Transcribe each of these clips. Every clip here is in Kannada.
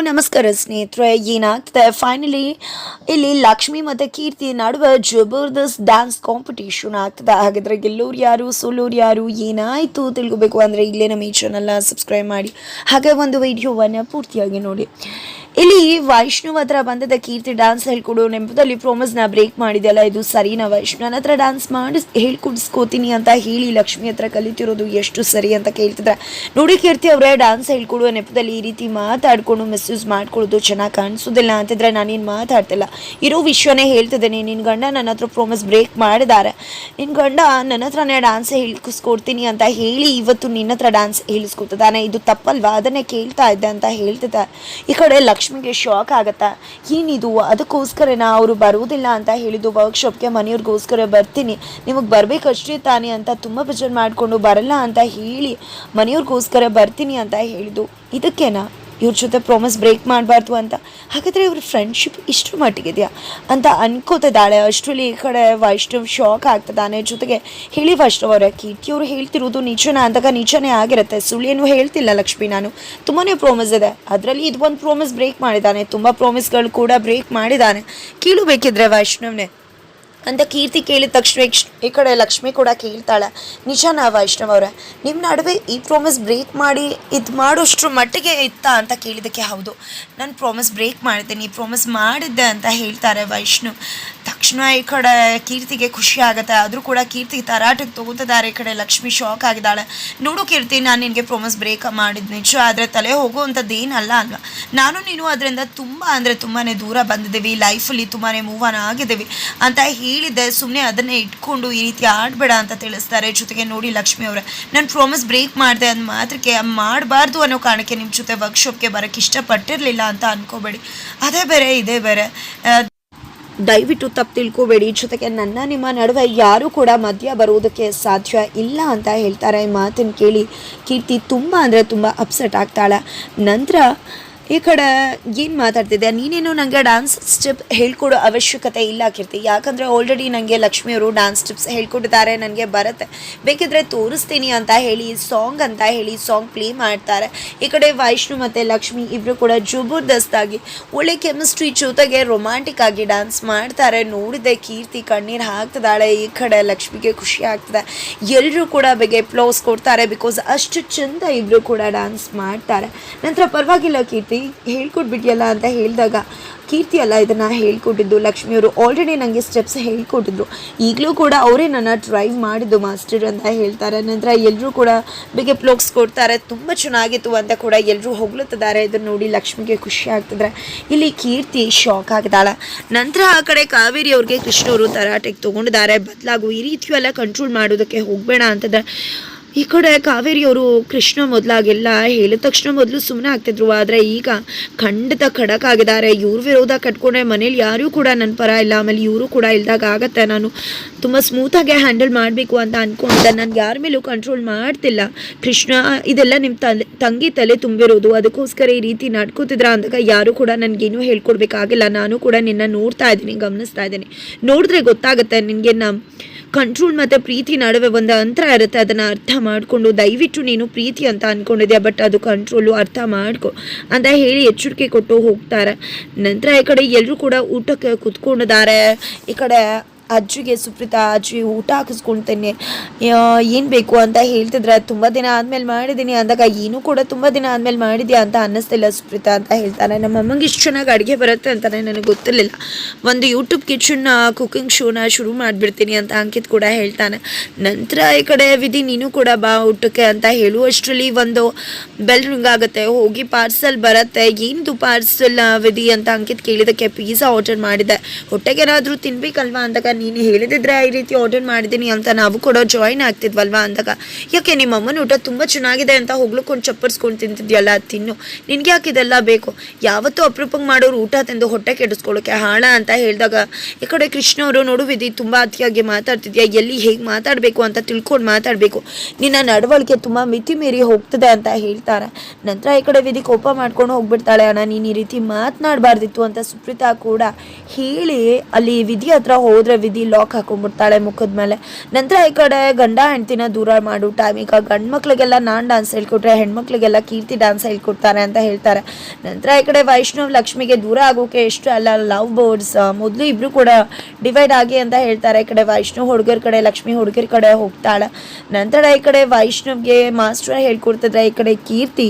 ನಮಸ್ಕಾರ ಸ್ನೇಹಿತರೆ. ಏನಾಗ್ತದೆ ಫೈನಲಿ ಇಲ್ಲಿ ಲಕ್ಷ್ಮಿ ಮತ್ತು ಕೀರ್ತಿ ನಡುವೆ ಜಬರ್ದಸ್ತ್ ಡ್ಯಾನ್ಸ್ ಕಾಂಪಿಟೇಷನ್ ಆಗ್ತದೆ. ಹಾಗಾದರೆ ಗೆಲ್ಲೋರು ಯಾರು ಸೋಲೋರು ಯಾರು ಏನಾಯಿತು ತಿಳ್ಕೊಬೇಕು ಅಂದರೆ ಇಲ್ಲೇ ನಮ್ಮ ಈ ಚಾನಲ್ನ ಸಬ್ಸ್ಕ್ರೈಬ್ ಮಾಡಿ ಹಾಗೆ ಒಂದು ವಿಡಿಯೋವನ್ನು ಪೂರ್ತಿಯಾಗಿ ನೋಡಿ. ಇಲ್ಲಿ ವೈಷ್ಣವ್ ಹತ್ರ ಬಂದದ ಕೀರ್ತಿ ಡ್ಯಾನ್ಸ್ ಹೇಳ್ಕೊಡು ನೆನಪದಲ್ಲಿ ಪ್ರಾಮಿಸ್ನ ಬ್ರೇಕ್ ಮಾಡಿದೆಯಲ್ಲ, ಇದು ಸರಿನಾ? ವೈಷ್ಣವ್ ನನ್ನ ಹತ್ರ ಡ್ಯಾನ್ಸ್ ಮಾಡಿ ಹೇಳ್ಕೊಡಿಸ್ಕೋತೀನಿ ಅಂತ ಹೇಳಿ ಲಕ್ಷ್ಮಿ ಹತ್ರ ಕಲಿತಿರೋದು ಎಷ್ಟು ಸರಿ ಅಂತ ಕೇಳ್ತಿದ್ರೆ, ನೋಡಿ ಕೀರ್ತಿ ಅವರೇ ಡ್ಯಾನ್ಸ್ ಹೇಳ್ಕೊಡುವ ನೆಪದಲ್ಲಿ ಈ ರೀತಿ ಮಾತಾಡ್ಕೊಂಡು ಮಿಸ್ಯೂಸ್ ಮಾಡ್ಕೊಳ್ಳೋದು ಚೆನ್ನಾಗಿ ಕಾಣಿಸೋದಿಲ್ಲ ಅಂತಿದ್ರೆ ನಾನೇನು ಮಾತಾಡ್ತಿಲ್ಲ, ಇರೋ ವಿಷಯನೇ ಹೇಳ್ತಿದ್ದೇನೆ. ನಿನ್ನ ಗಂಡ ನನ್ನ ಹತ್ರ ಪ್ರಾಮಿಸ್ ಬ್ರೇಕ್ ಮಾಡಿದ್ದಾರೆ, ನಿನ್ನ ಗಂಡ ನನ್ನ ಹತ್ರನೇ ಡ್ಯಾನ್ಸ್ ಹೇಳಿಸ್ಕೊಡ್ತೀನಿ ಅಂತ ಹೇಳಿ ಇವತ್ತು ನಿನ್ನ ಹತ್ರ ಡ್ಯಾನ್ಸ್ ಹೇಳಿಸ್ಕೊತಿದ್ದಾನೆ, ಇದು ತಪ್ಪಲ್ವಾ? ಅದನ್ನೇ ಕೇಳ್ತಾ ಇದ್ದೆ ಅಂತ ಹೇಳ್ತಿದ್ದೆ. ಈ ಕಡೆ ಲಕ್ಷ್ಮಿಗೆ ಶಾಕ್ ಆಗತ್ತಾ, ಏನಿದು? ಅದಕ್ಕೋಸ್ಕರನಾ ಅವರು ಬರುವುದಿಲ್ಲ ಅಂತ ಹೇಳಿದ್ದು ವರ್ಕ್ಶಾಪ್ಗೆ, ಮನೆಯವ್ರಿಗೋಸ್ಕರ ಬರ್ತೀನಿ, ನಿಮಗೆ ಬರಬೇಕಷ್ಟೇ ತಾನೇ ಅಂತ ತುಂಬ ಬೇಜಾರು ಮಾಡಿಕೊಂಡು ಬರಲ್ಲ ಅಂತ ಹೇಳಿ ಮನೆಯವ್ರಿಗೋಸ್ಕರ ಬರ್ತೀನಿ ಅಂತ ಹೇಳಿದ್ದು. ಇದಕ್ಕೇನಾ ಇವ್ರ ಜೊತೆ ಪ್ರಾಮಿಸ್ ಬ್ರೇಕ್ ಮಾಡಬಾರ್ದು ಅಂತ? ಹಾಗಾದರೆ ಇವ್ರ ಫ್ರೆಂಡ್ಶಿಪ್ ಇಷ್ಟರ ಮಟ್ಟಿಗಿದೆಯಾ ಅಂತ ಅನ್ಕೋತಿದ್ದಾಳೆ. ಅಷ್ಟರಲ್ಲಿ ಈ ಕಡೆ ವೈಷ್ಣವ್ ಶಾಕ್ ಆಗ್ತದಾನೆ. ಜೊತೆಗೆ ಹೇಳಿ ವೈಷ್ಣವ್ ಅವರ ಕೀರ್ತಿಯವರು ಹೇಳ್ತಿರೋದು ನಿಜನಾ ಅಂದಾಗ ನಿಜನೇ ಆಗಿರುತ್ತೆ, ಸುಳ್ಳೇನು ಹೇಳ್ತಿಲ್ಲ ಲಕ್ಷ್ಮಿ, ನಾನು ತುಂಬಾ ಪ್ರಾಮಿಸ್ ಇದೆ, ಅದರಲ್ಲಿ ಇದು ಒಂದು ಪ್ರಾಮಿಸ್ ಬ್ರೇಕ್ ಮಾಡಿದ್ದಾನೆ, ತುಂಬ ಪ್ರಾಮಿಸ್ಗಳು ಕೂಡ ಬ್ರೇಕ್ ಮಾಡಿದ್ದಾನೆ, ಕೀಳು ಬೇಕಿದ್ರೆ ವೈಷ್ಣವ್ನೇ ಅಂತ ಕೀರ್ತಿ ಕೇಳಿದ ತಕ್ಷಣ ಈ ಕಡೆ ಲಕ್ಷ್ಮಿ ಕೂಡ ಕೇಳ್ತಾಳೆ, ನಿಜನಾ ವೈಷ್ಣವ್ ಅವರೇ ನಿಮ್ಮ ನಡುವೆ ಈ ಪ್ರಾಮಿಸ್ ಬ್ರೇಕ್ ಮಾಡಿ ಇದು ಮಾಡೋಷ್ಟ್ರ ಮಟ್ಟಿಗೆ ಇತ್ತಾ ಅಂತ ಕೇಳಿದ್ದಕ್ಕೆ, ಹೌದು ನಾನು ಪ್ರಾಮಿಸ್ ಬ್ರೇಕ್ ಮಾಡಿದ್ದೀನಿ, ಪ್ರಾಮಿಸ್ ಮಾಡಿದ್ದೆ ಅಂತ ಹೇಳ್ತಾರೆ ವೈಷ್ಣವ್. ತಕ್ಷಣ ಈ ಕಡೆ ಕೀರ್ತಿಗೆ ಖುಷಿ ಆಗುತ್ತೆ, ಆದರೂ ಕೂಡ ಕೀರ್ತಿ ತರಾಟೆಗೆ ತೊಗೋತಿದ್ದಾರೆ. ಈ ಕಡೆ ಲಕ್ಷ್ಮಿ ಶಾಕ್ ಆಗಿದ್ದಾಳೆ. ನೋಡು ಕೀರ್ತಿ, ನಾನು ನಿನಗೆ ಪ್ರಾಮಿಸ್ ಬ್ರೇಕ್ ಮಾಡಿದ್ದು ನಿಜ, ಆದರೆ ತಲೆ ಹೋಗುವಂಥದ್ದು ಏನಲ್ಲ ಅಲ್ವಾ, ನಾನು ನೀನು ಅದರಿಂದ ತುಂಬ ಅಂದರೆ ತುಂಬಾ ದೂರ ಬಂದಿದ್ದೀವಿ, ಲೈಫಲ್ಲಿ ತುಂಬಾ ಮೂವ್ ಆನ್ ಆಗಿದ್ದೀವಿ ಅಂತ ಹೇಳಿದ್ದೆ, ಸುಮ್ಮನೆ ಅದನ್ನೇ ಇಟ್ಕೊಂಡು ಈ ರೀತಿ ಆಡಬೇಡ ಅಂತ ತಿಳಿಸ್ತಾರೆ. ಜೊತೆಗೆ ನೋಡಿ ಲಕ್ಷ್ಮಿ ಅವರೇ, ನಾನು ಪ್ರಾಮಿಸ್ ಬ್ರೇಕ್ ಮಾಡಿದೆ ಅಂದ ಮಾತ್ರಕ್ಕೆ ಮಾಡಬಾರ್ದು ಅನ್ನೋ ಕಾರಣಕ್ಕೆ ನಿಮ್ಮ ಜೊತೆ ವರ್ಕ್ಶಾಪ್ಗೆ ಬರೋಕ್ಕೆ ಇಷ್ಟಪಟ್ಟಿರಲಿಲ್ಲ ಅಂತ ಅನ್ಕೋಬೇಡಿ, ಅದೇ ಬೇರೆ ಇದೇ ಬೇರೆ, ದಯವಿಟ್ಟು ತಪ್ಪು ತಿಳ್ಕೊಬೇಡಿ. ಜೊತೆಗೆ ನನ್ನ ನಿಮ್ಮ ನಡುವೆ ಯಾರೂ ಕೂಡ ಮಧ್ಯ ಬರೋದಕ್ಕೆ ಸಾಧ್ಯ ಇಲ್ಲ ಅಂತ ಹೇಳ್ತಾರೆ. ಮಾತನ್ನು ಕೇಳಿ ಕೀರ್ತಿ ತುಂಬ ಅಂದರೆ ತುಂಬ ಅಪ್ಸೆಟ್ ಆಗ್ತಾಳೆ. ನಂತರ ಈ ಕಡೆ ಏನು ಮಾತಾಡ್ತಿದ್ದೆ, ನೀನೇನು ನನಗೆ ಡ್ಯಾನ್ಸ್ ಸ್ಟೆಪ್ ಹೇಳ್ಕೊಡೋ ಅವಶ್ಯಕತೆ ಇಲ್ಲ ಕೀರ್ತಿ, ಯಾಕಂದರೆ ಆಲ್ರೆಡಿ ನನಗೆ ಲಕ್ಷ್ಮಿಯವರು ಡ್ಯಾನ್ಸ್ ಸ್ಟೆಪ್ಸ್ ಹೇಳ್ಕೊಟ್ಟಿದ್ದಾರೆ, ನನಗೆ ಬರುತ್ತೆ, ಬೇಕಿದ್ರೆ ತೋರಿಸ್ತೀನಿ ಅಂತ ಹೇಳಿ ಸಾಂಗ್ ಅಂತ ಹೇಳಿ ಸಾಂಗ್ ಪ್ಲೇ ಮಾಡ್ತಾರೆ. ಈ ಕಡೆ ವೈಷ್ಣವ್ ಮತ್ತು ಲಕ್ಷ್ಮಿ ಇಬ್ಬರು ಕೂಡ ಜಬರ್ದಸ್ತಾಗಿ ಒಳ್ಳೆ ಕೆಮಿಸ್ಟ್ರಿ ಜೊತೆಗೆ ರೊಮ್ಯಾಂಟಿಕ್ ಆಗಿ ಡ್ಯಾನ್ಸ್ ಮಾಡ್ತಾರೆ. ನೋಡಿದೆ ಕೀರ್ತಿ ಕಣ್ಣೀರು ಹಾಕ್ತಿದ್ದಾಳೆ. ಈ ಕಡೆ ಲಕ್ಷ್ಮಿಗೆ ಖುಷಿ ಆಗ್ತದೆ, ಎಲ್ಲರೂ ಕೂಡ ಬೇಗ ಅಪ್ಲೌಸ್ ಕೊಡ್ತಾರೆ, ಬಿಕಾಸ್ ಅಷ್ಟು ಚೆಂದ ಇಬ್ಬರು ಕೂಡ ಡ್ಯಾನ್ಸ್ ಮಾಡ್ತಾರೆ. ನಂತರ ಪರವಾಗಿಲ್ಲ ಕೀರ್ತಿ ಹೇಳ್ಕೊಟ್ಬಿಟ್ಟಿಯಲ್ಲ ಅಂತ ಹೇಳಿದಾಗ, ಕೀರ್ತಿ ಅಲ್ಲ ಇದನ್ನು ಹೇಳ್ಕೊಟ್ಟಿದ್ದು, ಲಕ್ಷ್ಮಿಯವರು ಆಲ್ರೆಡಿ ನನಗೆ ಸ್ಟೆಪ್ಸ್ ಹೇಳ್ಕೊಟ್ಟಿದ್ರು, ಈಗಲೂ ಕೂಡ ಅವರೇ ನನ್ನ ಡ್ರೈವ್ ಮಾಡಿದ್ದು ಮಾಸ್ಟರ್ ಅಂತ ಹೇಳ್ತಾರೆ. ನಂತರ ಎಲ್ಲರೂ ಕೂಡ ಬೇಗ ಪ್ಲೋಕ್ಸ್ ಕೊಡ್ತಾರೆ, ತುಂಬ ಚೆನ್ನಾಗಿತ್ತು ಅಂತ ಕೂಡ ಎಲ್ಲರೂ ಹೊಗಳುತ್ತಿದ್ದಾರೆ. ಇದನ್ನು ನೋಡಿ ಲಕ್ಷ್ಮಿಗೆ ಖುಷಿ ಆಗ್ತಿದ್ರೆ ಇಲ್ಲಿ ಕೀರ್ತಿ ಶಾಕ್ ಆಗಿದ್ದಾಳೆ. ನಂತರ ಆ ಕಡೆ ಕಾವೇರಿ ಅವ್ರಿಗೆ ಕೃಷ್ಣವರು ತರಾಟೆಗೆ ತೊಗೊಂಡಿದ್ದಾರೆ, ಬದಲಾಗು ಈ ರೀತಿಯೂ ಎಲ್ಲ ಕಂಟ್ರೋಲ್ ಮಾಡೋದಕ್ಕೆ ಹೋಗಬೇಡ ಅಂತಂದರೆ. ಈ ಕಡೆ ಕಾವೇರಿಯವರು ಕೃಷ್ಣ ಮೊದಲಾಗೆಲ್ಲ ಹೇಳಿದ ತಕ್ಷಣ ಮೊದಲು ಸುಮ್ಮನೆ ಆಗ್ತಿದ್ರು, ಆದರೆ ಈಗ ಖಂಡಿತ ಖಡಕ್ ಆಗಿದ್ದಾರೆ. ಇವ್ರ ವಿರೋಧ ಕಟ್ಕೊಂಡ್ರೆ ಮನೇಲಿ ಯಾರೂ ಕೂಡ ನನ್ನ ಪರ ಇಲ್ಲ, ಆಮೇಲೆ ಇವರು ಕೂಡ ಇಲ್ದಾಗ ಆಗತ್ತೆ, ನಾನು ತುಂಬ ಸ್ಮೂತಾಗೆ ಹ್ಯಾಂಡಲ್ ಮಾಡಬೇಕು ಅಂತ ಅಂದ್ಕೊಂಡಿದ್ದೆ, ನಾನು ಯಾರ ಮೇಲೂ ಕಂಟ್ರೋಲ್ ಮಾಡ್ತಿಲ್ಲ ಕೃಷ್ಣ, ಇದೆಲ್ಲ ನಿಮ್ಮ ತಂಗಿ ತಲೆ ತುಂಬಿರೋದು, ಅದಕ್ಕೋಸ್ಕರ ಈ ರೀತಿ ನಡ್ಕೋತಿದ್ರ ಅಂದಾಗ ಯಾರೂ ಕೂಡ ನನಗೇನು ಹೇಳ್ಕೊಡ್ಬೇಕಾಗಿಲ್ಲ, ನಾನು ಕೂಡ ನಿನ್ನ ನೋಡ್ತಾ ಇದ್ದೀನಿ, ಗಮನಿಸ್ತಾ ಇದ್ದೀನಿ, ನೋಡಿದ್ರೆ ಗೊತ್ತಾಗುತ್ತೆ ನಿನಗೆ ಕಂಟ್ರೋಲ್ ಮತ್ತು ಪ್ರೀತಿ ನಡುವೆ ಒಂದು ಅಂತರ ಇರುತ್ತೆ, ಅದನ್ನು ಅರ್ಥ ಮಾಡಿಕೊಂಡು ದಯವಿಟ್ಟು ನೀನು ಪ್ರೀತಿ ಅಂತ ಅಂದ್ಕೊಂಡಿದ್ಯಾ, ಬಟ್ ಅದು ಕಂಟ್ರೋಲು, ಅರ್ಥ ಮಾಡ್ಕೊ ಅಂತ ಹೇಳಿ ಎಚ್ಚರಿಕೆ ಕೊಟ್ಟು ಹೋಗ್ತಾರೆ. ನಂತರ ಈ ಕಡೆ ಎಲ್ಲರೂ ಕೂಡ ಊಟಕ್ಕೆ ಕೂತ್ಕೊಂಡಿದ್ದಾರೆ. ಈ ಕಡೆ ಅಜ್ಜಿಗೆ ಸುಪ್ರೀತಾ, ಅಜ್ಜಿ ಊಟ ಹಾಕಿಸ್ಕೊಳ್ತೇನೆ, ಏನು ಬೇಕು ಅಂತ ಹೇಳ್ತಿದ್ರೆ, ತುಂಬ ದಿನ ಆದಮೇಲೆ ಮಾಡಿದ್ದೀನಿ ಅಂದಾಗ, ಏನೂ ಕೂಡ ತುಂಬ ದಿನ ಆದಮೇಲೆ ಮಾಡಿದ್ಯಾ ಅಂತ ಅನ್ನಿಸ್ತಿಲ್ಲ ಸುಪ್ರೀತಾ ಅಂತ ಹೇಳ್ತಾನೆ. ನಮ್ಮ ಅಮ್ಮಂಗೆ ಇಷ್ಟು ಚೆನ್ನಾಗಿ ಅಡುಗೆ ಬರುತ್ತೆ ಅಂತಾನೆ ನನಗೆ ಗೊತ್ತಿರಲಿಲ್ಲ, ಒಂದು ಯೂಟ್ಯೂಬ್ ಕಿಚನ್ನ ಕುಕಿಂಗ್ ಶೋನ ಶುರು ಮಾಡಿಬಿಡ್ತೀನಿ ಅಂತ ಅಂಕಿತ್ ಕೂಡ ಹೇಳ್ತಾನೆ. ನಂತರ ಈ ಕಡೆ ವಿಧಿ ನೀನು ಕೂಡ ಬಾ ಊಟಕ್ಕೆ ಅಂತ ಹೇಳುವಷ್ಟರಲ್ಲಿ ಒಂದು ಬೆಲ್ ರಿಂಗ್ ಆಗುತ್ತೆ, ಹೋಗಿ ಪಾರ್ಸಲ್ ಬರುತ್ತೆ. ಏನಿದು ಪಾರ್ಸಲ್ ವಿಧಿ ಅಂತ ಅಂಕಿತ್ ಕೇಳಿದಕ್ಕೆ, ಪಿಜ್ಜಾ ಆರ್ಡರ್ ಮಾಡಿದೆ, ಹೊಟ್ಟೆಗೇನಾದರೂ ತಿನ್ಬೇಕಲ್ವಾ ಅಂದಾಗ, ನೀನು ಹೇಳಿದಿದ್ರೆ ಈ ರೀತಿ ಆರ್ಡರ್ ಮಾಡಿದ್ದೀನಿ ಅಂತ ನಾವು ಕೂಡ ಜಾಯಿನ್ ಆಗ್ತಿದ್ವಲ್ವಾ ಅಂದಾಗ, ಯಾಕೆ ನಿಮ್ಮ ಅಮ್ಮನ ಊಟ ತುಂಬ ಚೆನ್ನಾಗಿದೆ ಅಂತ ಹೋಗ್ಲಿಕ್ಕೊಂಡು ಚಪ್ಪರ್ಸ್ಕೊಂಡು ತಿಂತಿದ್ಯಲ್ಲ, ತಿನ್ನು, ನಿನಗೆ ಯಾಕೆ ಇದೆಲ್ಲ ಬೇಕು, ಯಾವತ್ತೂ ಅಪರೂಪಕ್ಕೆ ಮಾಡೋರು ಊಟ ತಿಂದು ಹೊಟ್ಟೆ ಕೆಡಿಸ್ಕೊಳ್ಳೋಕೆ ಹಾಳ ಅಂತ ಹೇಳಿದಾಗ, ಈ ಕಡೆ ಕೃಷ್ಣ ಅವರು ನೋಡು ವಿಧಿ ತುಂಬ ಅತಿಯಾಗಿ ಮಾತಾಡ್ತಿದ್ಯಾ, ಎಲ್ಲಿ ಹೇಗೆ ಮಾತಾಡಬೇಕು ಅಂತ ತಿಳ್ಕೊಂಡು ಮಾತಾಡಬೇಕು, ನಿನ್ನ ನಡವಳಿಕೆ ತುಂಬ ಮಿತಿ ಮೀರಿ ಹೋಗ್ತದೆ ಅಂತ ಹೇಳ್ತಾರೆ. ನಂತರ ಈ ಕಡೆ ವಿಧಿ ಕೋಪ ಮಾಡ್ಕೊಂಡು ಹೋಗ್ಬಿಡ್ತಾಳೆ, ಅಣ್ಣ ನೀನು ಈ ರೀತಿ ಮಾತನಾಡಬಾರ್ದಿತ್ತು ಅಂತ ಸುಪ್ರೀತಾ ಕೂಡ ಹೇಳಿ ಅಲ್ಲಿ ವಿಧಿ ಹತ್ರ ಹೋದ್ರೆ ವಿಧಿ ಲಾಕ್ ಹಾಕೊಂಡ್ಬಿಡ್ತಾಳೆ ಮುಖದ ಮೇಲೆ. ನಂತರ ಈ ಕಡೆ ಗಂಡ ಹೆಂಡ್ತಿನ ದೂರ ಮಾಡು ಟೈಮ್. ಈಗ ಗಂಡು ಮಕ್ಳಿಗೆಲ್ಲ ನಾನು ಡ್ಯಾನ್ಸ್ ಹೇಳ್ಕೊಟ್ರೆ ಹೆಣ್ಮಕ್ಳಿಗೆಲ್ಲ ಕೀರ್ತಿ ಡ್ಯಾನ್ಸ್ ಹೇಳ್ಕೊಡ್ತಾರೆ ಅಂತ ಹೇಳ್ತಾರೆ. ನಂತರ ಈ ಕಡೆ ವೈಷ್ಣವ್ ಲಕ್ಷ್ಮಿಗೆ ದೂರ ಆಗೋಕೆ ಎಷ್ಟು ಅಲ್ಲ ಲವ್ ಬರ್ಡ್ಸ್ ಮೊದಲು ಇಬ್ರು ಕೂಡ ಡಿವೈಡ್ ಆಗಿ ಅಂತ ಹೇಳ್ತಾರೆ. ಈ ಕಡೆ ವೈಷ್ಣವ್ ಹುಡುಗರ ಕಡೆ, ಲಕ್ಷ್ಮಿ ಹುಡುಗರ ಕಡೆ ಹೋಗ್ತಾಳೆ. ನಂತರ ಈ ಕಡೆ ವೈಷ್ಣವ್ಗೆ ಮಾಸ್ಟರ್ ಹೇಳ್ಕೊಡ್ತಿದ್ರೆ, ಈ ಕಡೆ ಕೀರ್ತಿ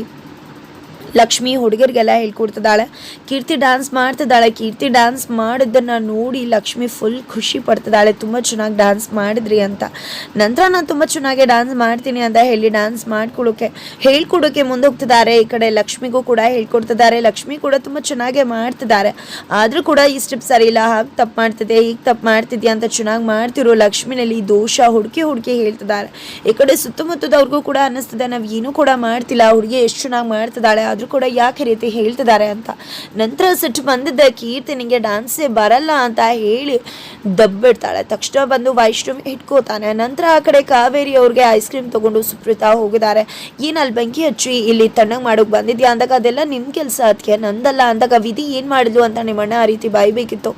ಲಕ್ಷ್ಮಿ ಹುಡುಗರಿಗೆಲ್ಲ ಹೇಳ್ಕೊಡ್ತಿದ್ದಾಳೆ. ಕೀರ್ತಿ ಡ್ಯಾನ್ಸ್ ಮಾಡ್ತಿದ್ದಾಳೆ. ಕೀರ್ತಿ ಡ್ಯಾನ್ಸ್ ಮಾಡಿದ್ದನ್ನು ನೋಡಿ ಲಕ್ಷ್ಮಿ ಫುಲ್ ಖುಷಿ ಪಡ್ತಿದ್ದಾಳೆ, ತುಂಬ ಚೆನ್ನಾಗಿ ಡ್ಯಾನ್ಸ್ ಮಾಡಿದ್ರಿ ಅಂತ. ನಂತರ ನಾನು ತುಂಬ ಚೆನ್ನಾಗಿ ಡ್ಯಾನ್ಸ್ ಮಾಡ್ತೀನಿ ಅಂತ ಹೇಳಿ ಡ್ಯಾನ್ಸ್ ಹೇಳ್ಕೊಡೋಕೆ ಮುಂದೋಗ್ತಿದ್ದಾರೆ. ಈ ಕಡೆ ಲಕ್ಷ್ಮಿಗೂ ಕೂಡ ಹೇಳ್ಕೊಡ್ತಿದ್ದಾರೆ. ಲಕ್ಷ್ಮಿ ಕೂಡ ತುಂಬ ಚೆನ್ನಾಗೇ ಮಾಡ್ತಿದ್ದಾರೆ. ಆದರೂ ಕೂಡ ಈ ಸ್ಟೆಪ್ ಸರಿ ಇಲ್ಲ, ಹಾಗೆ ತಪ್ಪು ಮಾಡ್ತಿದ್ದೆ, ಈಗ ತಪ್ಪು ಮಾಡ್ತಿದ್ಯಾ ಅಂತ ಚೆನ್ನಾಗಿ ಮಾಡ್ತಿರೋ ಲಕ್ಷ್ಮಿನಲ್ಲಿ ದೋಷ ಹುಡುಕಿ ಹೇಳ್ತಿದ್ದಾರೆ. ಈ ಕಡೆ ಸುತ್ತಮುತ್ತದವ್ರಿಗೂ ಕೂಡ ಅನ್ನಿಸ್ತಿದೆ ನಾವು ಏನೂ ಕೂಡ ಮಾಡ್ತಿಲ್ಲ, ಹುಡುಗಿ ಎಷ್ಟು ಚೆನ್ನಾಗಿ ಮಾಡ್ತಿದ್ದಾಳೆ, ಆದರೂ ಕೂಡ ಯಾಕೆ ರೀತಿ ಹೇಳ್ತಿದ್ದಾರೆ ಅಂತ. ನಂತರ ಸಿಟ್ಟು ಬಂದಿದ್ದ ಕೀರ್ತಿ ನಿಂಗೆ ಡ್ಯಾನ್ಸೇ ಬರಲ್ಲ ಅಂತ ಹೇಳಿ ದಬ್ಬಿಡ್ತಾಳೆ. ತಕ್ಷಣ ಬಂದು ವೈಷ್ಣವ್ ಇಟ್ಕೋತಾನೆ. ನಂತರ ಆ ಕಡೆ ಕಾವೇರಿ ಅವ್ರಿಗೆ ಐಸ್ ಕ್ರೀಮ್ ತಗೊಂಡು ಸುಪ್ರೀತಾ ಹೋಗಿದ್ದಾರೆ. ಏನಲ್ಲಿ ಬೆಂಕಿ ಹಚ್ಚಿ ಇಲ್ಲಿ ತಣ್ಣಗೆ ಮಾಡೋಕೆ ಬಂದಿದ್ಯಾ ಅಂದಾಗ ಅದೆಲ್ಲ ನಿಮ್ಮ ಕೆಲಸ, ಅದಕ್ಕೆ ನಂದಲ್ಲ ಅಂದಾಗ ವಿಧಿ ಏನು ಮಾಡಿದ್ಲು ಅಂತ ನಿಮ್ಮಣ್ಣ ಆ ರೀತಿ ಬಾಯ್ಬೇಕಿತ್ತು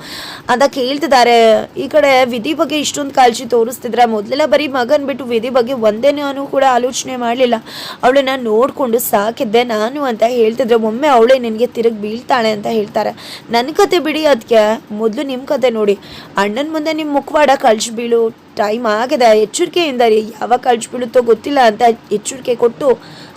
ಅಂತ ಕೇಳ್ತಿದ್ದಾರೆ. ಈ ಕಡೆ ವಿಧಿ ಬಗ್ಗೆ ಇಷ್ಟೊಂದು ಕಾಳಜಿ ತೋರಿಸ್ತಿದ್ರೆ, ಮೊದಲೆಲ್ಲ ಬರೀ ಮಗನ್ ಬಿಟ್ಟು ವಿಧಿ ಬಗ್ಗೆ ಒಂದೇ ನಾನು ಕೂಡ ಆಲೋಚನೆ ಮಾಡಲಿಲ್ಲ, ಅವಳನ್ನ ನೋಡಿಕೊಂಡು ಸಾಕಿದ್ದೆ ನಾನು ಅಂತ ಹೇಳ್ತಿದ್ರೆ, ಒಮ್ಮೆ ಅವಳೇ ನಿನಗೆ ತಿರುಗಿ ಬೀಳ್ತಾಳೆ ಅಂತ ಹೇಳ್ತಾರೆ. ನನ್ನ ಕತೆ ಬಿಡಿ, ಅದಕ್ಕೆ ಮೊದಲು ನಿಮ್ಮ ಕತೆ ನೋಡಿ. ಅಣ್ಣನ ಮುಂದೆ ನಿಮ್ಮ ಮುಖವಾಡ ಕಳ್ಸಿ ಬೀಳು ಟೈಮ್ ಆಗಿದೆ, ಎಚ್ಚರಿಕೆಯಿಂದ ರೀ, ಯಾವಾಗ ಕಳ್ಸಿ ಬೀಳುತ್ತೋ ಗೊತ್ತಿಲ್ಲ ಅಂತ ಎಚ್ಚರಿಕೆ ಕೊಟ್ಟು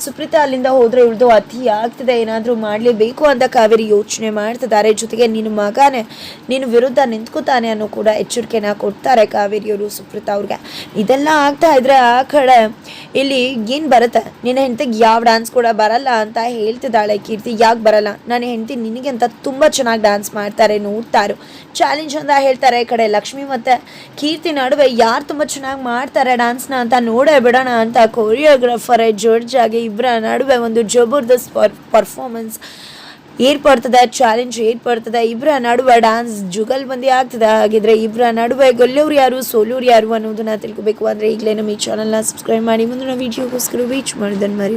ಸುಪ್ರೀತಾ ಅಲ್ಲಿಂದ ಹೋದರೆ ಉಳಿದು ಅತಿ ಆಗ್ತಿದೆ, ಏನಾದರೂ ಮಾಡಲೇಬೇಕು ಅಂತ ಕಾವೇರಿ ಯೋಚನೆ ಮಾಡ್ತಿದ್ದಾರೆ. ಜೊತೆಗೆ ನಿನ್ನ ಮಗನೇ ನಿನ್ನ ವಿರುದ್ಧ ನಿಂತ್ಕೋತಾನೆ ಅನ್ನೋ ಕೂಡ ಎಚ್ಚರಿಕೆನ ಕೊಡ್ತಾರೆ ಕಾವೇರಿಯವರು ಸುಪ್ರೀತಾ ಅವ್ರಿಗೆ. ಇದೆಲ್ಲ ಆಗ್ತಾ ಇದ್ರೆ ಆ ಕಡೆ ಇಲ್ಲಿ ಏನು ಬರುತ್ತೆ, ನಿನ್ನ ಹೆಂಡತಿಗೆ ಯಾವ ಡ್ಯಾನ್ಸ್ ಕೂಡ ಬರಲ್ಲ ಅಂತ ಹೇಳ್ತಿದ್ದಾಳೆ ಕೀರ್ತಿ. ಯಾಕೆ ಬರಲ್ಲ, ನನ್ನ ಹೆಂಡತಿ ನಿನಗೆ ಅಂತ ತುಂಬ ಚೆನ್ನಾಗಿ ಡ್ಯಾನ್ಸ್ ಮಾಡ್ತಾರೆ, ನೋಡ್ತಾರು ಚಾಲೆಂಜ್ ಅಂತ ಹೇಳ್ತಾರೆ. ಈ ಕಡೆ ಲಕ್ಷ್ಮಿ ಮತ್ತು ಕೀರ್ತಿ ನಡುವೆ ಯಾರು ತುಂಬ ಚೆನ್ನಾಗಿ ಮಾಡ್ತಾರೆ ಡ್ಯಾನ್ಸ್ನ ಅಂತ ನೋಡೇ ಬಿಡೋಣ ಅಂತ ಕೊರಿಯೋಗ್ರಾಫರ್ ಜಡ್ಜ್ ಆಗಿ ಇಬ್ಬರ ನಡುವೆ ಒಂದು ಜಬರ್ದಸ್ತ್ ಪರ್ಫಾರ್ಮೆನ್ಸ್ ಏರ್ಪಡ್ತದೆ, ಚಾಲೆಂಜ್ ಏರ್ಪಡ್ತದೆ. ಇಬ್ಬರ ನಡುವೆ ಡ್ಯಾನ್ಸ್ ಜುಗಲ್ಬಂದಿ ಆಗ್ತದೆ. ಹಾಗಿದ್ರೆ ಇಬ್ಬರ ನಡುವೆ ಗೆಲ್ಲೋರು ಯಾರು ಸೋಲೋರು ಯಾರು ಅನ್ನೋದನ್ನ ತಿಳ್ಕೊಬೇಕು ಅಂದರೆ ಈಗಲೇ ನಮ್ಮ ಈ ಚಾನಲ್ನ ಸಬ್ಸ್ಕ್ರೈಬ್ ಮಾಡಿ ಮುಂದಿನ ವೀಡಿಯೋಗೋಸ್ಕರ ವೇಟ್ ಮಾಡೋದನ್ನು ಮರಿ